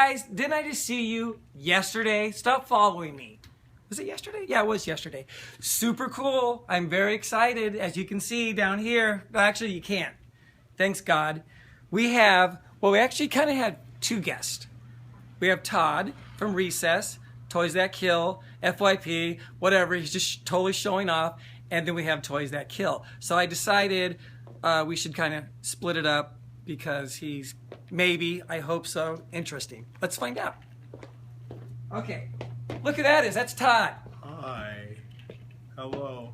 Guys, didn't I just see you yesterday? Stop following me. Was it yesterday? Yeah, it was yesterday. Super cool. I'm very excited. As you can see down here. Well, actually, you can't. Thanks, God. We actually kind of had two guests. We have Todd from Recess, Toys That Kill, FYP, whatever. He's just totally showing off. And then we have Toys That Kill. So I decided we should kind of split it up because he's maybe, I hope so, interesting. Let's find out. Okay. Look who that is. That's Todd. Hi. Hello.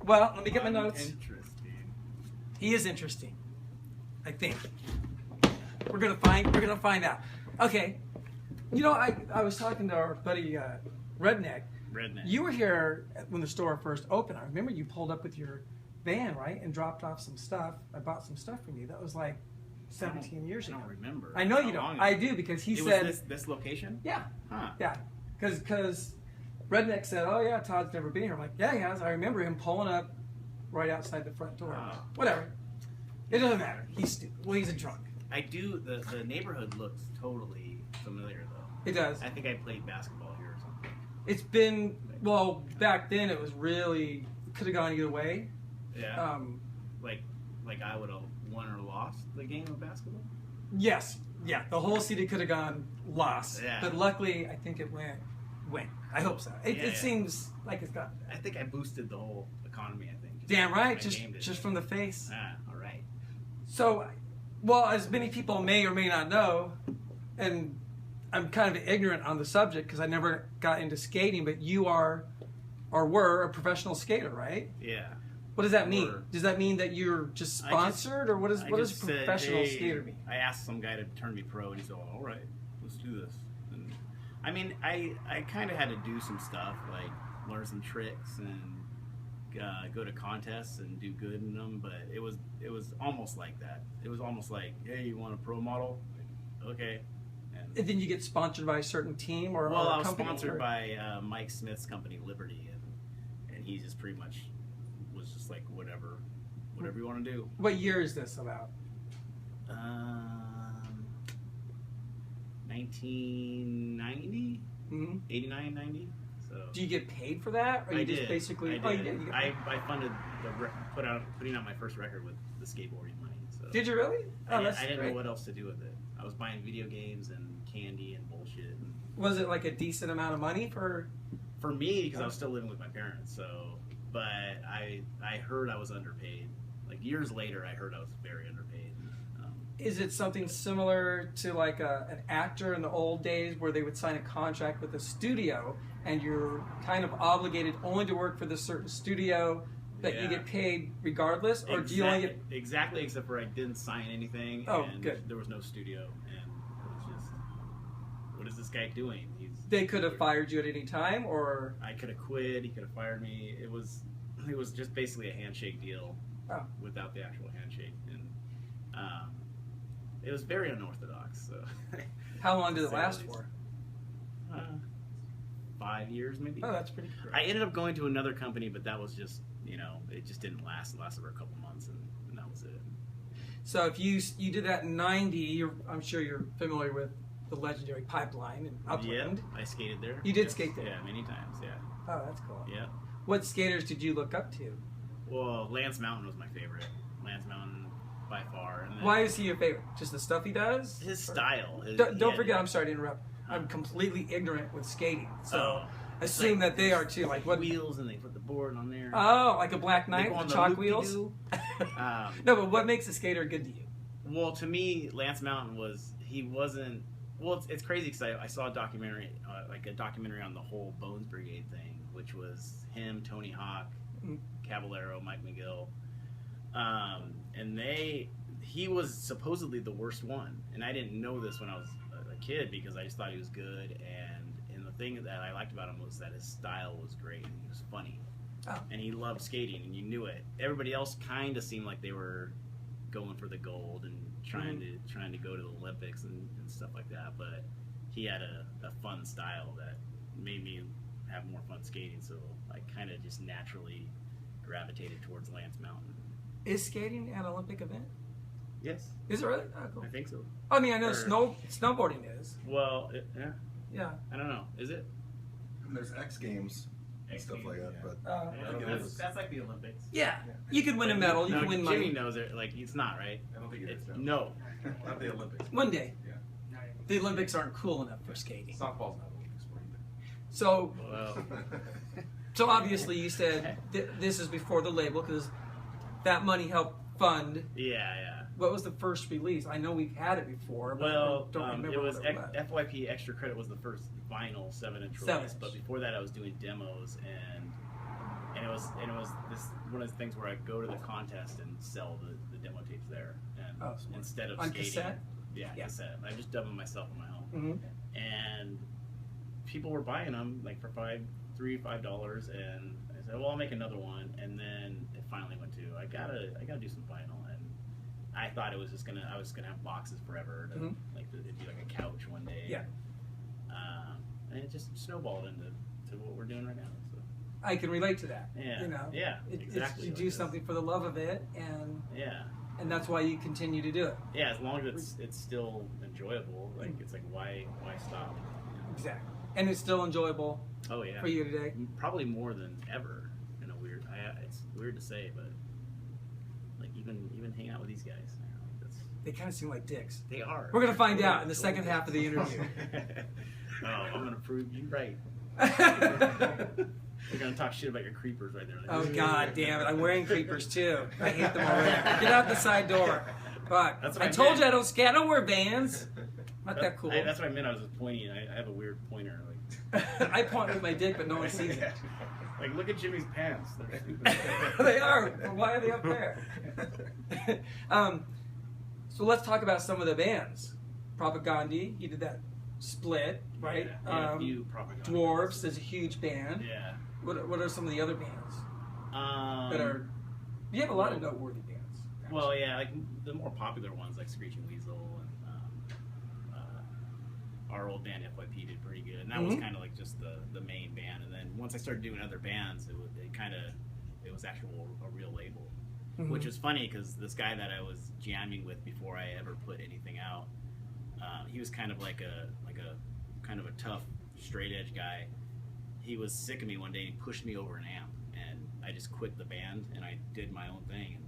Well, let me get my notes. Interesting. He is interesting. I think. We're gonna find out. Okay. You know, I was talking to our buddy Redneck. You were here when the store first opened. I remember you pulled up with your van, right, and dropped off some stuff. I bought some stuff from you. That was like 17 years ago. I don't remember. I know you don't. I do because he said. Was this location? Yeah. Huh. Yeah. Because Redneck said, "Oh yeah, Todd's never been here." I'm like, "Yeah, he has." I remember him pulling up right outside the front door. Whatever. It doesn't matter. He's stupid. Well, he's a drunk. I do. The neighborhood looks totally familiar though. It does. I think I played basketball here or something. It's been, well, back then it was really, could have gone either way. Yeah. Like I would have won or lost the game of basketball. Yes. Yeah. The whole city could have gone lost. Yeah. But luckily, I think it went. I hope so. It seems like it's got. I think I boosted the whole economy. I think. Damn right. Just from the face. All right. So, well, as many people may or may not know, and I'm kind of ignorant on the subject because I never got into skating, but you are or were a professional skater, right? Yeah. What does that mean? Does that mean that you're just sponsored, or what does professional skater mean? I asked some guy to turn me pro, and he said, "All right, let's do this." And I mean, I kind of had to do some stuff, like learn some tricks and go to contests and do good in them. But it was almost like that. It was almost like, "Hey, you want a pro model? Okay." And then you get sponsored by a certain team or well, or I was company, sponsored by Mike Smith's company, Liberty, and he just pretty much was just like whatever you want to do. What year is this about? 1990, 89, 90. So do you get paid for that, or you just basically? I did. I funded putting out my first record with the skateboarding money. So did you really? I didn't know what else to do with it. I was buying video games and candy and bullshit. Was it like a decent amount of money for me? Because I was still living with my parents. So, but I heard I was underpaid. Like years later, I heard I was very underpaid. Is it something similar to like an actor in the old days where they would sign a contract with a studio and you're kind of obligated only to work for this certain studio, but you get paid regardless, or do you only get exactly? Except for I didn't sign anything. Oh, and good. There was no studio, and it was just, what is this guy doing? They could have fired you at any time, or I could have quit. He could have fired me. It was just basically a handshake deal without the actual handshake, and it was very unorthodox. So, how long did it last for? 5 years, maybe. Oh, that's pretty great. I ended up going to another company, but that was just, it just didn't last. It lasted for a couple months, and that was it. So if you did that in 90, I'm sure you're familiar with the legendary Pipeline in Upland. Yeah, I skated there. You did skate there? Yeah, many times, yeah. Oh, that's cool. Yeah. What skaters did you look up to? Well, Lance Mountain was my favorite. Lance Mountain, by far. And then why is he your favorite? Just the stuff he does? His style. Don't forget, I'm sorry to interrupt. I'm completely ignorant with skating, so assume that they are too. Like what wheels, and they put the board on there. Oh, like a Black Knight with the chalk wheels. No, but what makes a skater good to you? Well, to me, Lance Mountain wasn't. Well, it's crazy because I saw a documentary, on the whole Bones Brigade thing, which was him, Tony Hawk, Caballero, Mike McGill, and he was supposedly the worst one, and I didn't know this when I was a kid because I just thought he was good, and the thing that I liked about him was that his style was great, and he was funny, and he loved skating, and you knew it. Everybody else kind of seemed like they were going for the gold and trying to go to the Olympics and stuff like that, but he had a fun style that made me have more fun skating, so I kind of just naturally gravitated towards Lance Mountain. Is skating an Olympic event? Yes. Is it really? Oh, cool. I think so. I mean, I know Or- snowboarding is. Well, yeah. Yeah. I don't know. Is it? And there's X Games and X stuff like Games, that, Uh, but I Yeah, think it that's, is. that's like the Olympics. Yeah. You could win a medal. You no, can win Jimmy money. knows it. Like it's not right. I don't think it is. No. Not the Olympics. One day. Yeah. The Olympics aren't cool enough for skating. Softball's not Olympic sport So, Well, so obviously you said this is before the label because that money helped fund. yeah. What was the first release? I know we've had it before, but Well, I don't remember it was what it was. FYP Extra Credit was the first vinyl 7-inch release, but before that I was doing demos and it was this one of the things where I go to the contest and sell the demo tapes there, and Oh, smart. instead of On skating, cassette? yeah, cassette. I just dub them myself on my own, Mm-hmm. and people were buying them like for $5, and I said, well, I'll make another one, and then it finally went to I gotta do some vinyl, and I thought I was gonna have boxes forever, to, like it'd be like a couch one day. Yeah. And it just snowballed into what we're doing right now. So. I can relate to that. Yeah. You know. Yeah. Exactly. You like do this. something for the love of it, and Yeah. that's why you continue to do it. Yeah. As long as it's still enjoyable, like it's like why stop? Exactly. And it's still enjoyable Oh yeah. for you today. Probably more than ever. In a weird. It's weird to say, but like even hang out with these guys. They kind of seem like dicks. They are. We're gonna find out in the second half of the interview. Oh, I'm gonna prove you right. You're gonna talk shit about your creepers right there. Oh God damn it! I'm wearing creepers too. I hate them already. Get out the side door. Fuck. That's what I I told meant. you I don't skate. I don't wear Vans. Not that cool. That's what I meant. I was just pointing. I have a weird pointer. Like, I point with my dick, but no one sees it. like look at Jimmy's pants. They're stupid. They are. Why are they up there? So let's talk about some of the bands. Propagandhi, you did that split, right? Yeah, a few Propaganda. Dwarfs is a huge band. Yeah. What are some of the other bands that are? You have a lot of noteworthy bands. Well, yeah, like the more popular ones like Screeching Weasel and our old band FYP did pretty good, and that was kind of like just the main band. And then once I started doing other bands, it was actual a real label. Which was funny because this guy that I was jamming with before I ever put anything out, he was kind of like a kind of a tough, straight edge guy. He was sick of me one day and he pushed me over an amp, and I just quit the band and I did my own thing and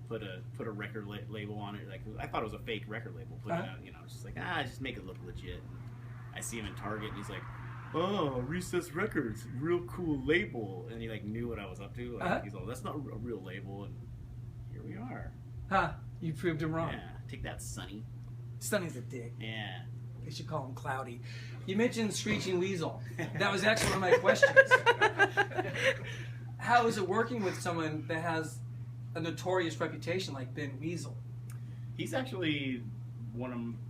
put a record label on it. Like I thought it was a fake record label, put it out, just like just make it look legit. And I see him in Target and he's like, oh, Recess Records, real cool label, and he like knew what I was up to. Like, he's like, that's not a real label, and here we are. Huh? You proved him wrong. Yeah, take that, Sonny. Sonny's a dick. Yeah. They should call him Cloudy. You mentioned Screeching Weasel. That was actually one of my questions. How is it working with someone that has a notorious reputation like Ben Weasel? He's actually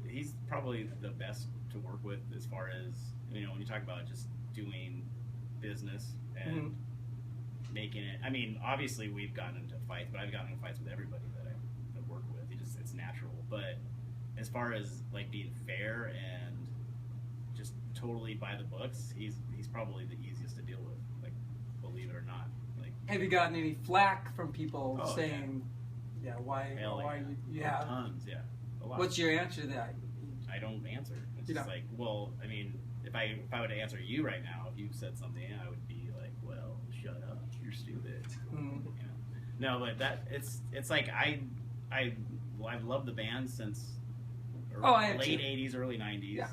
he's probably the best to work with as far as, when you talk about just doing business and making it. I mean, obviously we've gotten into fights, but I've gotten into fights with everybody that I work with. It's natural. But as far as like being fair and just totally by the books, he's probably the easiest to deal with. Like, believe it or not. Like, Have you gotten any flack from people Oh, saying, why you have? tons, yeah. A lot. What's your answer to that? I don't answer. It's You just don't? like, well, I mean, if I were to answer you right now, if you said something, I would be like, well, shut up, you're stupid. No, but it's like I've loved the band since late '80s, early '90s. Yeah.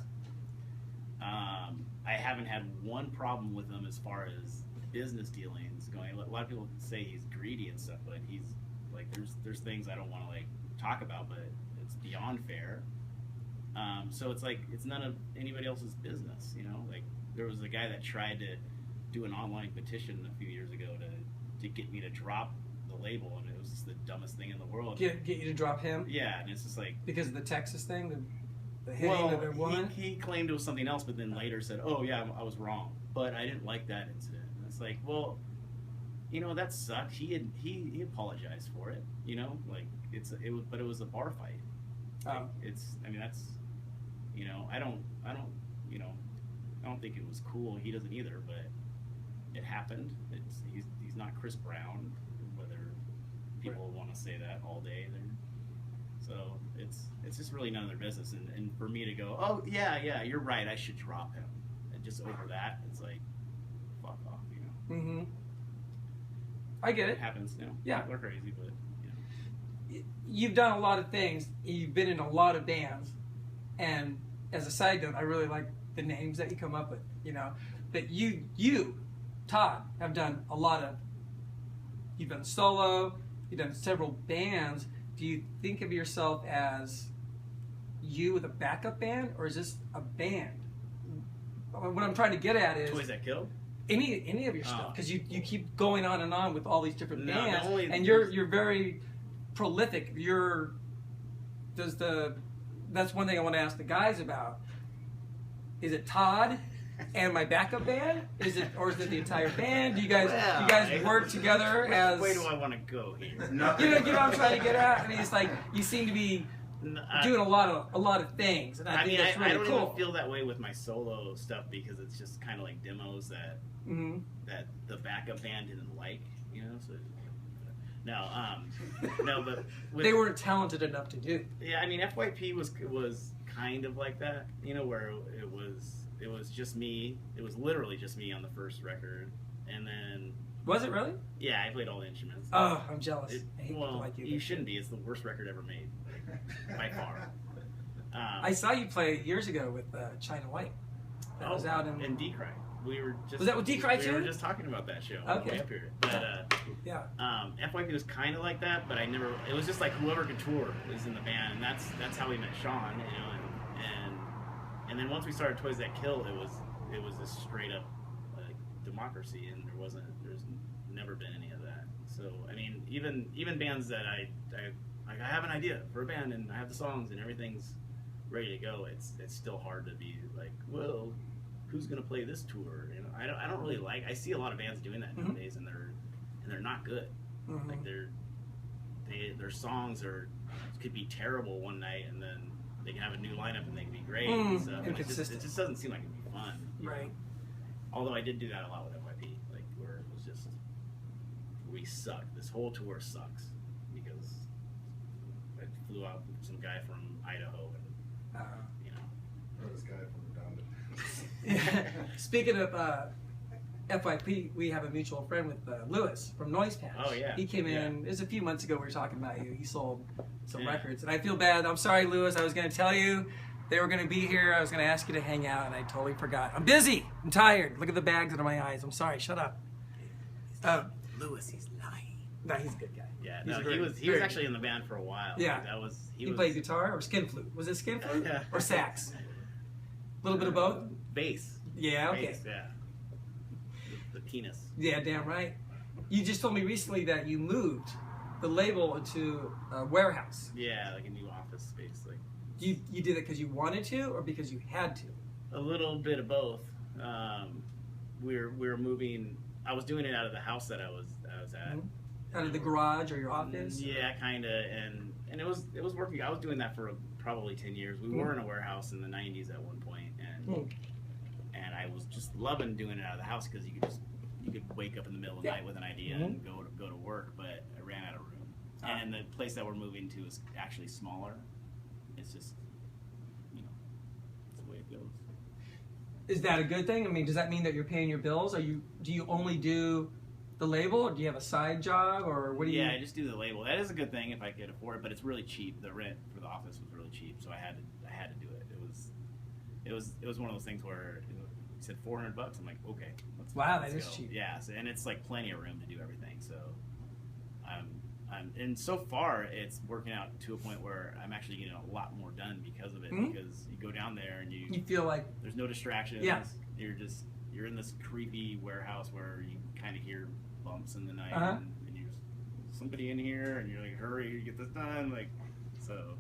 I haven't had one problem with him as far as business dealings going. A lot of people say he's greedy and stuff, but he's like, there's things I don't want to like talk about, but it's beyond fair. So it's like it's none of anybody else's business, Like there was a guy that tried to do an online petition a few years ago to get me to drop the label, and it was just the dumbest thing in the world. Get you to drop him? Yeah, and it's just like Because of the Texas thing, the hitting of a woman? He claimed it was something else, but then later said, "Oh yeah, I was wrong, but I didn't like that incident." And it's like, well, that sucked. He apologized for it, like but it was a bar fight. Like, that's, I don't think it was cool. He doesn't either, but it happened. He's not Chris Brown, whether people want to say that all day. So it's just really none of their business. And for me to go, oh yeah, you're right, I should drop him, and just over that, it's like, fuck off, you know. Mm-hmm. I get It it. happens, you know. Yeah. People are crazy, but you know. You've done a lot of things. You've been in a lot of bands, and as a side note, I really like the names that you come up with. You know, that you, Todd, have done a lot of. You've done solo. You've done several bands. Do you think of yourself as you with a backup band, or is this a band? What I'm trying to get at is Toys That Kill? any of your stuff, because you keep going on and on with all these different No, bands, only- and you're very prolific. That's one thing I want to ask the guys about. Is it Todd and my backup band? Or is it the entire band? Do you guys work together as? Which way do I want to go here? You know what I'm trying to get at? I mean, it's like you seem to be doing a lot of things, and I think that's really I don't cool. even feel that way with my solo stuff because it's just kind of like demos that Mm-hmm. that the backup band didn't like, you know. So no, but They weren't talented enough to do. yeah, I mean FYP was kind of like that, you know, where it was just me. It was literally just me on the first record, and then Was it really? yeah, I played all the instruments. Oh, I'm jealous. I hate people Well, like you. you shouldn't be. It's the worst record ever made, by far. I saw you play years ago with China White. That was out in D-Cry. We were just. Was that with D-Cry We too? were just talking about that show on the Okay. way up here. But Yeah. FYP was kind of like that, but I never. It was just like whoever could tour was in the band, and that's how we met Sean, you know. And then once we started Toys That Kill, it was a straight up like democracy, and there's never been any of that. So I mean, even bands that I have an idea for a band and I have the songs and everything's ready to go. It's still hard to be like, well, who's gonna play this tour? You know, I don't really like. I see a lot of bands doing that nowadays, and they're not good. Mm-hmm. Like their songs could be terrible one night, and then they can have a new lineup and they can be great. And stuff. And it just doesn't seem like it'd be fun, you Right. know? Although I did do that a lot with FYP, like where it was just we suck. This whole tour sucks because I flew out with some guy from Idaho, and you know. Or this guy from Redundant. Speaking of FYP, we have a mutual friend with Lewis from Noise Patch. Oh, yeah. He came in. Yeah. It was a few months ago. We were talking about you. He sold some Yeah. records, and I feel bad. I'm sorry, Lewis. I was going to tell you they were going to be here. I was going to ask you to hang out, and I totally forgot. I'm busy. I'm tired. Look at the bags under my eyes. I'm sorry. Shut up. Lewis, he's lying. No, he's a good guy. Yeah, He's no, very- he was very actually in the band for a while. Yeah. Like, He played guitar or skin flute. Was it skin flute Yeah. or sax? A little bit of both. Bass. Yeah. Okay. Bass, yeah. The penis. Yeah, damn right. You just told me recently that you moved the label into a warehouse. Yeah, like a new office space. Like You did it because you wanted to or because you had to? a little bit of both. We were moving. I was doing it out of the house that I was at. Mm-hmm. Out of the garage or your office? Yeah, kind of, and it was working. I was doing that for probably 10 years. We were in a warehouse in the 90s at one point, and I was just loving doing it out of the house because you could wake up in the middle of the night with an idea and go to work. But I ran out of room, and the place that we're moving to is actually smaller. It's just, you know, it's the way it goes. Is that a good thing? I mean, does that mean that you're paying your bills? Do you only do the label, or do you have a side job, or what do you? Yeah, I just do the label. That is a good thing if I could afford it, but it's really cheap. The rent for the office was really cheap, so I had to do it. It was one of those things where he said $400. I'm like, okay, let's That is go. cheap. Yeah, so, and it's like plenty of room to do everything. So, and so far it's working out to a point where I'm actually getting a lot more done because of it. Because you go down there and You feel like there's no distractions. Yeah. You're in this creepy warehouse where you kind of hear bumps in the night, and you're somebody in here, and you're like, hurry, get this done, like, so.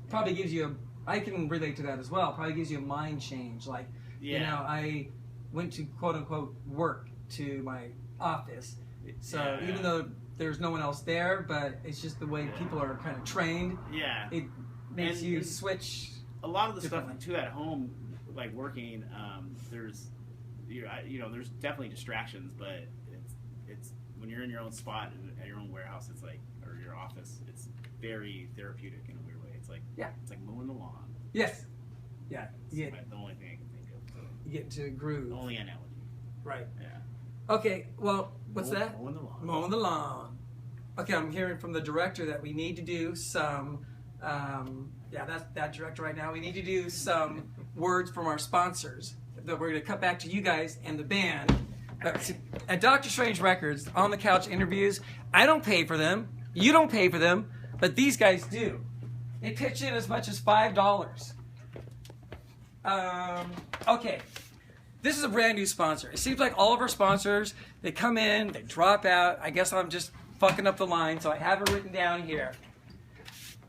probably gives you I can relate to that as well. Probably gives you a mind change. Like, you know, I went to quote unquote work to my office. So even though there's no one else there, but it's just the way people are kind of trained. Yeah. It makes And you switch. A lot of the stuff differently. too at home, like working, there's, there's definitely distractions, but it's when you're in your own spot at your own warehouse, it's like, or your office, it's very therapeutic in a weird way. it's like mowing the lawn. Yes. Yeah. You That's the only thing I can think of. So, get into a groove. the only analogy. Right. Yeah. Okay. Well, what's that? Mowing the lawn. Mowing the lawn. Okay, I'm hearing from the director that we need to do some. That's that director right now. We need to do some words from our sponsors that we're going to cut back to you guys and the band. At Dr. Strange Records, On the Couch interviews, I don't pay for them. You don't pay for them, but these guys do. They pitch in as much as $5. Okay. This is a brand new sponsor. It seems like all of our sponsors, they come in, they drop out. I guess I'm just fucking up the line, so I have it written down here.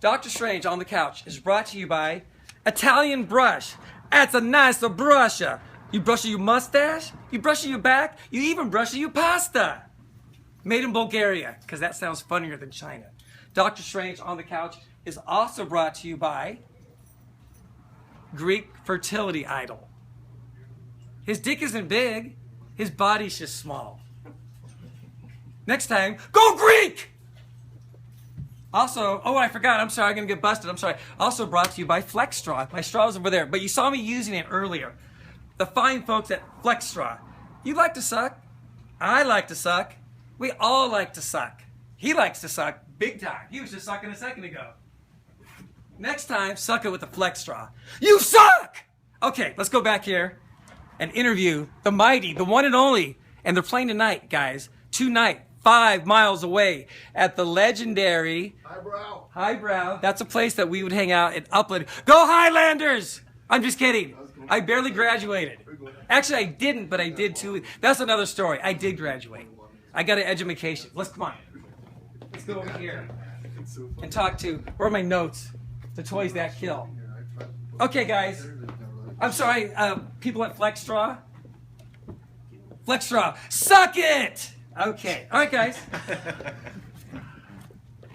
Dr. Strange on the Couch is brought to you by Italian Brush. That's a nice brush. You brush your mustache, you brush your back, you even brush your pasta. Made in Bulgaria, because that sounds funnier than China. Dr. Strange on the Couch is also brought to you by Greek fertility idol. His dick isn't big, his body's just small. Next time, go Greek! Also, I forgot, I'm sorry, I'm gonna get busted, I'm sorry. Also brought to you by Flex Straw. My straw's over there, but you saw me using it earlier. The fine folks at Flex Straw. You like to suck, I like to suck, we all like to suck. He likes to suck big time. He was just sucking a second ago. Next time, suck it with a Flex Straw. You suck! Okay, let's go back here and interview the mighty, the one and only, and they're playing tonight, guys. Tonight, 5 miles away at the legendary Highbrow. That's a place that we would hang out in Upland. Go Highlanders! I'm just kidding. I barely graduated. Actually, I didn't, but I did too. That's another story. I did graduate. I got an education. Come on. Let's go over here and talk to, where are my notes? The toys that kill. Okay, guys. I'm sorry, people at Flex Straw. Flex Straw, suck it! Okay, all right, guys.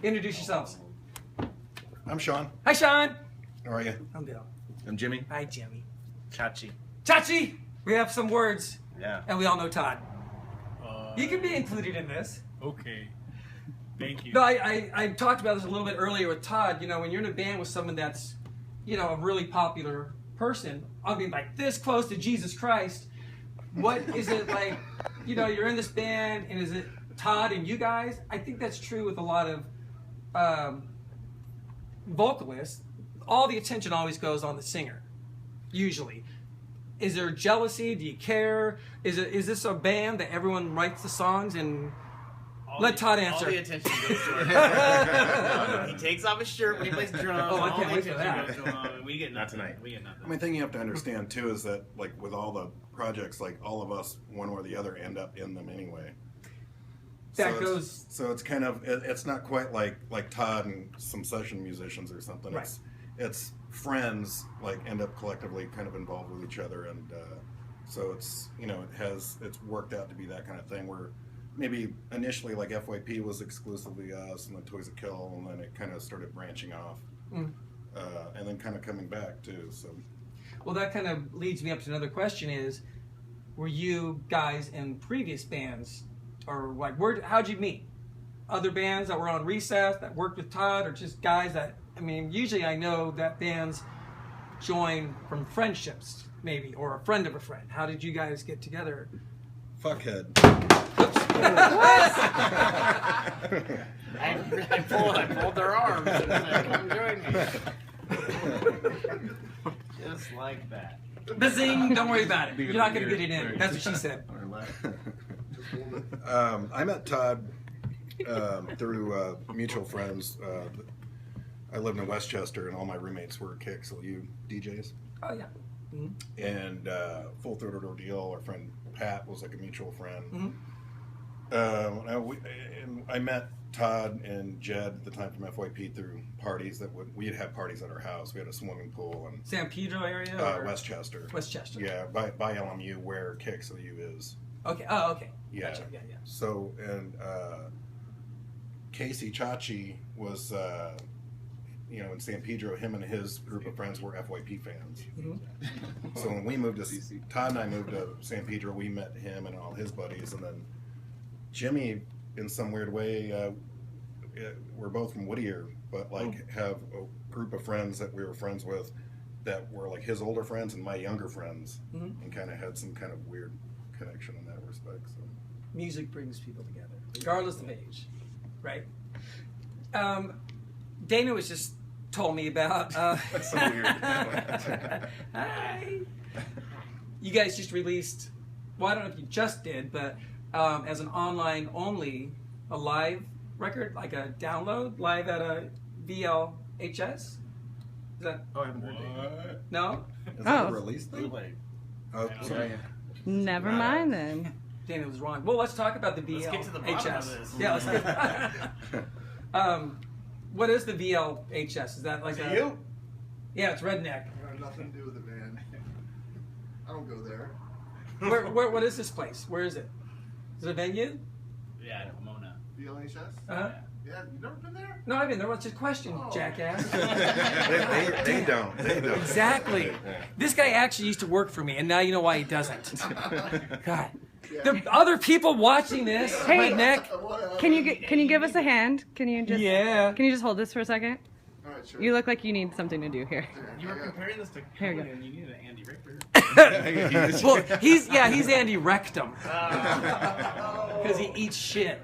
Introduce yourselves. I'm Sean. Hi, Sean. How are you? I'm Bill. I'm Jimmy. Hi, Jimmy. Chachi. Chachi! We have some words. Yeah. And we all know Todd. You can be included in this. Okay. Thank you. No, I talked about this a little bit earlier with Todd. You know, when you're in a band with someone that's, you know, a really popular person, I mean, like this close to Jesus Christ, what is it like, you know, you're in this band, and is it Todd and you guys? I think that's true with a lot of vocalists. All the attention always goes on the singer, usually. Is there jealousy? Do you care? Is this a band that everyone writes the songs and let Todd answer? All the attention goes to our He takes off his shirt when he plays drums. Oh, I can't wait for that. Goes to him. We get Not tonight. We get nothing. I mean, the thing you have to understand too is that, like, with all the projects, like, all of us, one or the other, end up in them anyway. That goes. So it's kind of, it's not quite like Todd and some session musicians or something. Right. It's friends, like, end up collectively kind of involved with each other, and so it's, you know, it's worked out to be that kind of thing where maybe initially, like, FYP was exclusively us, and then Toys That Kill, and then it kind of started branching off, and then kind of coming back too. So, Well, that kind of leads me up to another question: is, were you guys in previous bands, or like, how'd you meet? Other bands that were on Recess that worked with Todd, or just guys that? I mean, usually I know that bands join from friendships, maybe, or a friend of a friend. How did you guys get together? Fuckhead. I pulled their arms and said, "Come join me." Just like that. Bazing! Don't worry about it. You're not going to get it in. That's what she said. I met Todd through mutual friends. I lived in Westchester, and all my roommates were KXLU DJs. Oh yeah. Mm-hmm. And Full Throated Ordeal, our friend Pat was like a mutual friend. Mm-hmm. I met Todd and Jed at the time from FYP through parties we'd have parties at our house. We had a swimming pool and San Pedro area? Westchester. Westchester. Yeah, by LMU where KXLU is. Okay. Oh, okay. Yeah. Gotcha. Yeah. So, and Casey Chachi was, in San Pedro, him and his group of friends were FYP fans. Mm-hmm. So when we moved to, Todd and I moved to San Pedro, we met him and all his buddies, and then Jimmy, in some weird way, we're both from Whittier, but like have group of friends that we were friends with that were like his older friends and my younger friends, and kind of had some kind of weird connection in that respect. So Music brings people together, regardless of age, right? Dana was just told me about. that's so weird. Hi. You guys just released. Well, I don't know if you just did, but as an online only, a live record, like a download live at a VLHS. Is that Oh, I haven't heard that. no? Is that Oh. a release thing? Bootleg. Oh, sorry. Never mind then. Dana was wrong. Well, let's talk about the VLHS. Let's get to the bottom of this. Yeah, let's get. What is the VLHS? Is that like a? You? Yeah, it's redneck. Nothing to do with it, man. I don't go there. What is this place? Where is it? Is it a venue? Yeah, Pomona. VLHS? Uh-huh. Yeah, you've never been there? No, I've been there. What's your question, jackass? they don't. They don't. Exactly. This guy actually used to work for me, and now you know why he doesn't. God. The other people watching this, Hey. redneck. Can you give us a hand? Can you just hold this for a second? All right, sure. You look like you need something to do here. You were comparing this to Here we go. Conan, and you needed an Andy Richter. Well, he's Andy Rectum because he eats shit.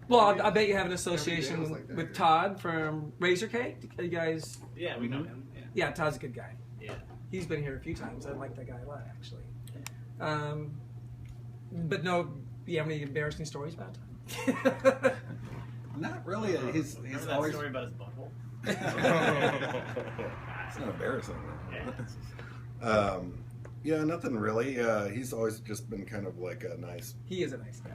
Well, I bet you have an association with Todd from Razor Cake. You guys, Yeah, we know him. Yeah. yeah, Todd's a good guy. Yeah. He's been here a few times. I like that guy a lot, actually. But no, you have any embarrassing stories about Todd? Not really. He's Remember that always. story about his butthole? It's not embarrassing. Yeah. Yeah, nothing really. He's always just been kind of like a nice, He is a nice guy.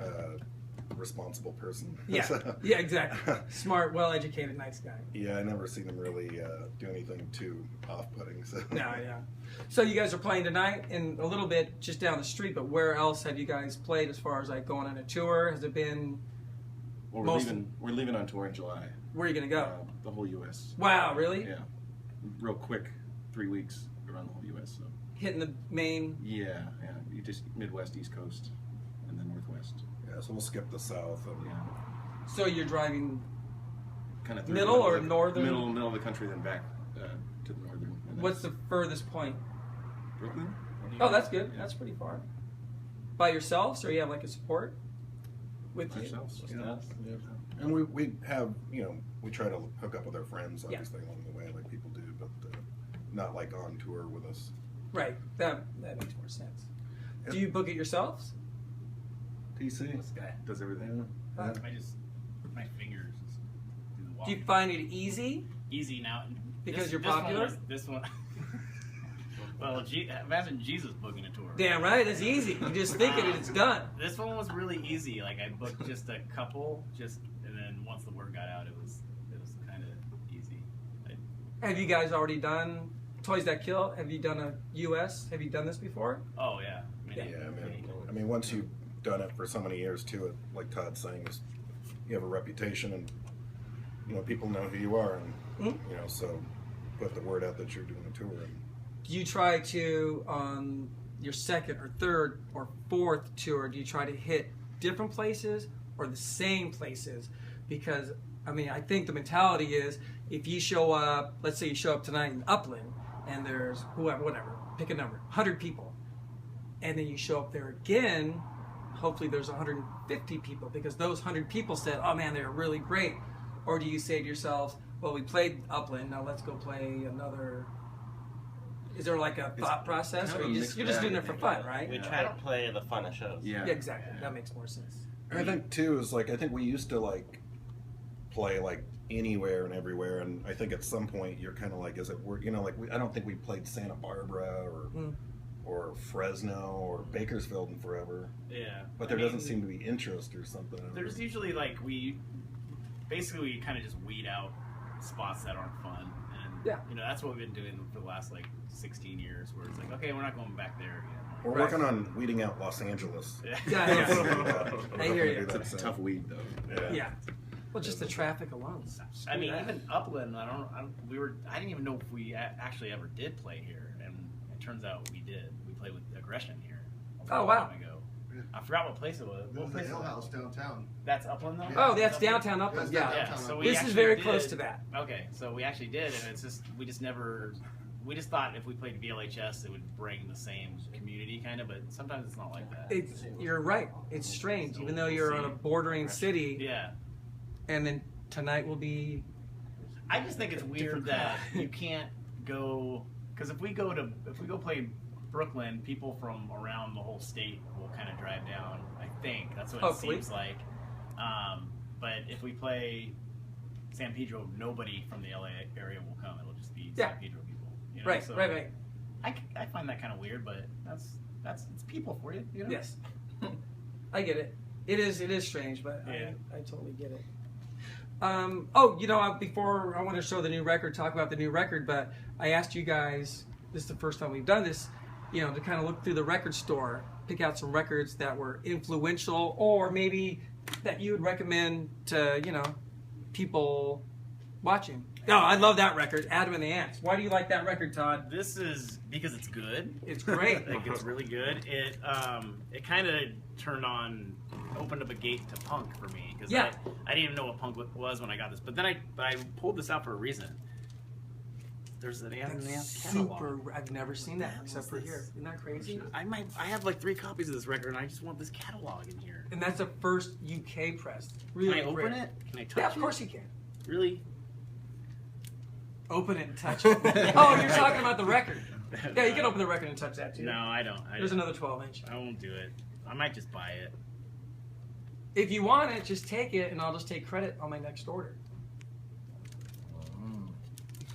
responsible person. Yeah, So, yeah, exactly. Smart, well-educated, nice guy. yeah, I never seen him really do anything too off-putting. So. No, yeah. So you guys are playing tonight and a little bit just down the street, but where else have you guys played as far as like going on a tour? Has it been, Well, we're leaving on tour in July. where are you going to go? The whole U.S. Wow, really? Yeah, real quick, 3 weeks around the whole U.S. So Hitting the main, yeah, you just Midwest, East Coast, and then Northwest. Yeah, so we'll skip the south. And, Yeah, so you're driving, kind of Middle or northern? Middle of the country, then back to the northern. And what's that's the furthest point? Brooklyn? Oh, that's good. Yeah. That's pretty far. By yourselves or you have like a support with you? Ourselves. Yeah. And we have, we try to hook up with our friends, obviously, along the way, like people do, but not like on tour with us. Right. That makes more sense. Do you book it yourselves? TC? This guy. Does everything. Yeah. My fingers just do the Do walking. you find it easy? Easy now. Because you're this one popular? this one. Well, imagine Jesus booking a tour. Damn right, it's easy. You just think it and it's done. This one was really easy. Like I booked just a couple, and then once the word got out, it was kind of easy. Have you guys already done Toys That Kill? Have you done a US? Have you done this before? Oh yeah. Yeah, I mean, once you've done it for so many years, too, like Todd's saying, is you have a reputation, and people know who you are, and so put the word out that you're doing a tour. And, Do you try to, on your second or third or fourth tour, do you try to hit different places or the same places? Because, I mean, I think the mentality is if you show up, let's say you show up tonight in Upland and there's whatever, pick a number, 100 people. And then you show up there again, hopefully there's 150 people because those 100 people said, oh man, they're really great. Or do you say to yourself, well, we played Upland, now let's go play another... Is there like a thought process, kind or of a you're mixed just bag, doing I it for think. fun, right? We try to play the funnest shows. Yeah. Yeah, exactly. That makes more sense. and I think, too, is like, I think we used to, like, play, like, anywhere and everywhere, and I think at some point you're kind of like, is it work? I don't think we played Santa Barbara or Fresno or Bakersfield in forever. Yeah. But there doesn't seem to be interest or something. There's usually like we kind of just weed out spots that aren't fun, and that's what we've been doing for the last like 16 years. Where it's like, okay, we're not going back there again. We're working on weeding out Los Angeles. Yeah. Yeah, I hear you. It's a tough weed though. Yeah. Well, just the traffic alone. I mean, even Upland, I didn't even know if we actually ever did play here, and it turns out we did. We played with Aggression here. A Oh, long wow. time ago. I forgot what place it was. It What was place the was Ale it? House downtown. That's Upland though. Yeah. Oh, that's downtown Upland. Yeah, Yeah. downtown. So we This is actually very did- close to that. Okay, so we actually did, and it's just we just thought if we played VLHS, it would bring the same community kind of, but sometimes it's not like that. You're right. It's strange, even though you're on a bordering city, Yeah, and then tonight will be. I just think it's weird Different that crowd. you can't go because if we go play Brooklyn, people from around the whole state will kind of drive down. I think that's what Hopefully. it seems like. But if we play San Pedro, nobody from the LA area will come. It'll just be Yeah. San Pedro people. You know? Right, So right. I find that kind of weird, but that's it's people for you. You know? Yes, I get it. It is strange, but Yeah. I totally get it. Before I want to show the new record, talk about the new record, but I asked you guys. This is the first time we've done this. To kind of look through the record store, pick out some records that were influential, or maybe that you would recommend to people watching. No, I love that record, Adam and the Ants. Why do you like that record, Todd? This is because it's good. It's great. Like it's really good. It kind of opened up a gate to punk for me because Yeah. I didn't even know what punk was when I got this. But then I pulled this out for a reason. There's an Adam and the Ants catalog. Super. I've never seen that except for here. Isn't that crazy? I have like 3 copies of this record, and I just want this catalog in here. And that's the first UK press. Really Can I open rare. it? Can I touch Yeah, it? of course you can. Really? Open it and touch it. Oh, you're talking about the record. Yeah, you can open the record and touch that too. No, I don't. There's another 12-inch. I won't do it. I might just buy it. If you want it, just take it, and I'll just take credit on my next order.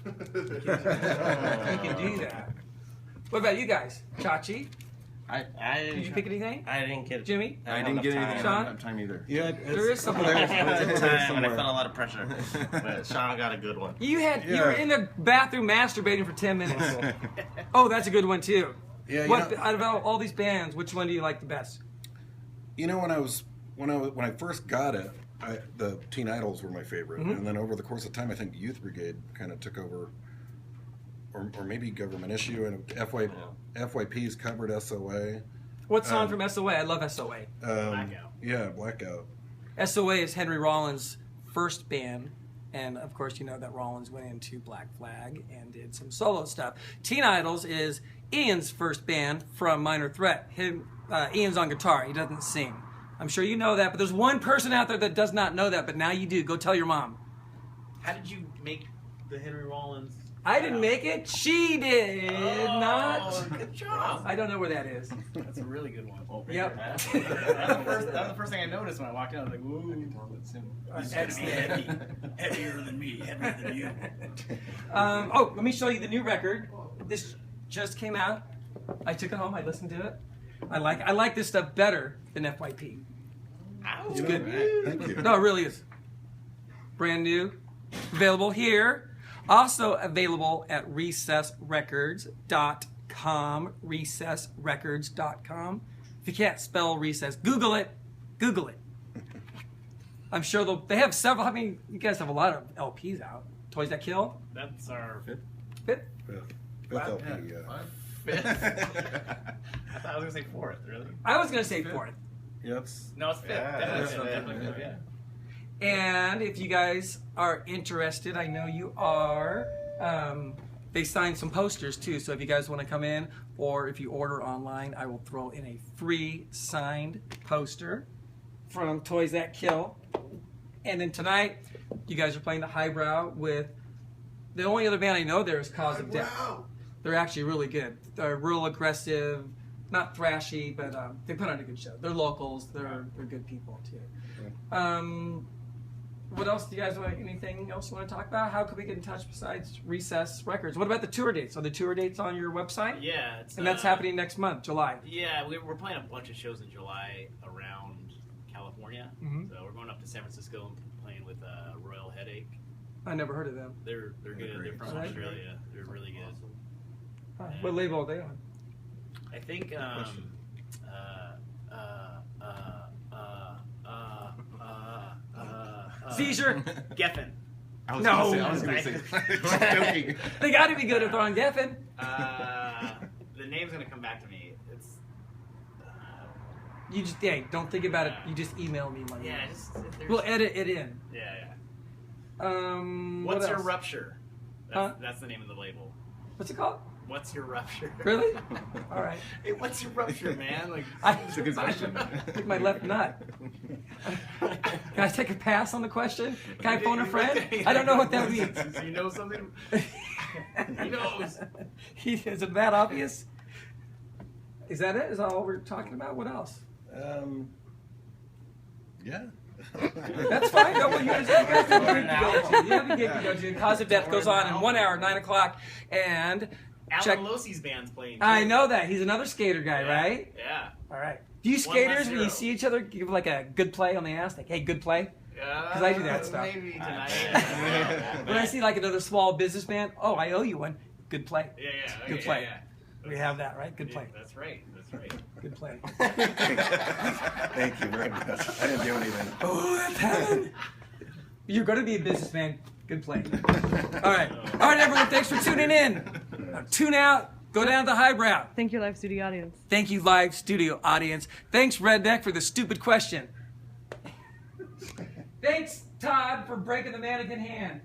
You can do that. What about you guys? Chachi, I did you pick anything? I didn't get. Jimmy? I didn't get anything. I Sean? don't have time either. Yeah, There is something I there. had It's time and I somewhere. felt a lot of pressure, but Sean got a good one. You Yeah. were in the bathroom masturbating for 10 minutes. Oh, that's a good one too. Yeah, Out of all these bands, which one do you like the best? when I first got it, the Teen Idols were my favorite, Mhm. and then over the course of time, I think Youth Brigade kind of took over, or maybe Government Issue, and FYP's covered SOA. What song from SOA? I love SOA. Blackout. Yeah, Blackout. SOA is Henry Rollins' first band, and of course you know that Rollins went into Black Flag and did some solo stuff. Teen Idols is Ian's first band from Minor Threat. Ian's on guitar. He doesn't sing. I'm sure you know that, but there's one person out there that does not know that, but now you do. Go tell your mom. How did you make the Henry Rollins? I didn't make it. She did not. Good job. I don't know where that is. That's a really good one. Yep. That was the first thing I noticed when I walked in. I was like, "Ooh, That's it's gonna be heavier than me, heavier than you." Let me show you the new record. This just came out. I took it home. I listened to it. I like this stuff better than FYP. It's good. Thank you. No, it really is. Brand new. Available here. Also available at recessrecords.com. Recessrecords.com. If you can't spell recess, Google it. Google it. I'm sure they have several. I mean, you guys have a lot of LPs out. Toys That Kill. That's our Fifth? Fifth Wow. LP, yeah. fifth. I thought I was gonna say 4th. Really? I was going to say 4th. Yeah, it's No, it's 5th. Yeah, Definitely fifth. Yeah. And if you guys are interested, I know you are, they signed some posters too. So if you guys want to come in, or if you order online, I will throw in a free signed poster from Toys That Kill. And then tonight, you guys are playing the Highbrow with, the only other band I know there is Cause of Death. They're actually really good. They're real aggressive, not thrashy, but they put on a good show. They're locals. They're good people too. What else do you guys want? Anything else you want to talk about? How could we get in touch besides Recess Records? What about the tour dates? Are the tour dates on your website? Yeah, it's, And that's happening next month, July. Yeah, we're playing a bunch of shows in July around California. Mhm. So we're going up to San Francisco and playing with Royal Headache. I never heard of them. They're good. They're great. from Alright. Australia. They're really good. What label are they on? I think Seizure. Geffen. I was No. gonna say. Joking. They got to be good if they're on Geffen. The name's gonna come back to me. It's You just don't think about it. You just email me money. Yeah, just if there's, We'll edit it in. yeah. What What's your else? rupture? Huh? That's the name of the label. What's it called? What's your rupture? Really? All right. Hey, what's your rupture, man? Like, It's a good question. Pick my left nut. Can I take a pass on the question? Can I phone a friend? I don't know what that means. So you know something? He knows. Is it that obvious? Is that it? Is that all we're talking about? What else? Yeah. That's fine. No, well, you guys have a gig to go to. You have a gig to go to. Cause of Death goes on in 1 hour, 9 o'clock. And check. Alan Losey's band's playing. Too. I know that. He's another skater guy, right? Yeah. All right. Do you One less skaters, when you zero. see each other, give like a good play on the ass? Like, hey, good play? Because I do that stuff. Maybe tonight. When I see like another small businessman, oh, I owe you one. Good play. Yeah, yeah. Good Okay, play. Yeah, We have that, right? Good play. That's right. That's right. Good play. Thank you very much. I didn't do anything. Oh, that's heaven. You're going to be a businessman. Good play. All right. All right, everyone. Thanks for tuning in. Now, tune out. Go down to the highbrow. Thank you, live studio audience. Thank you, live studio audience. Thanks, Redneck, for the stupid question. Thanks, Todd, for breaking the mannequin hand.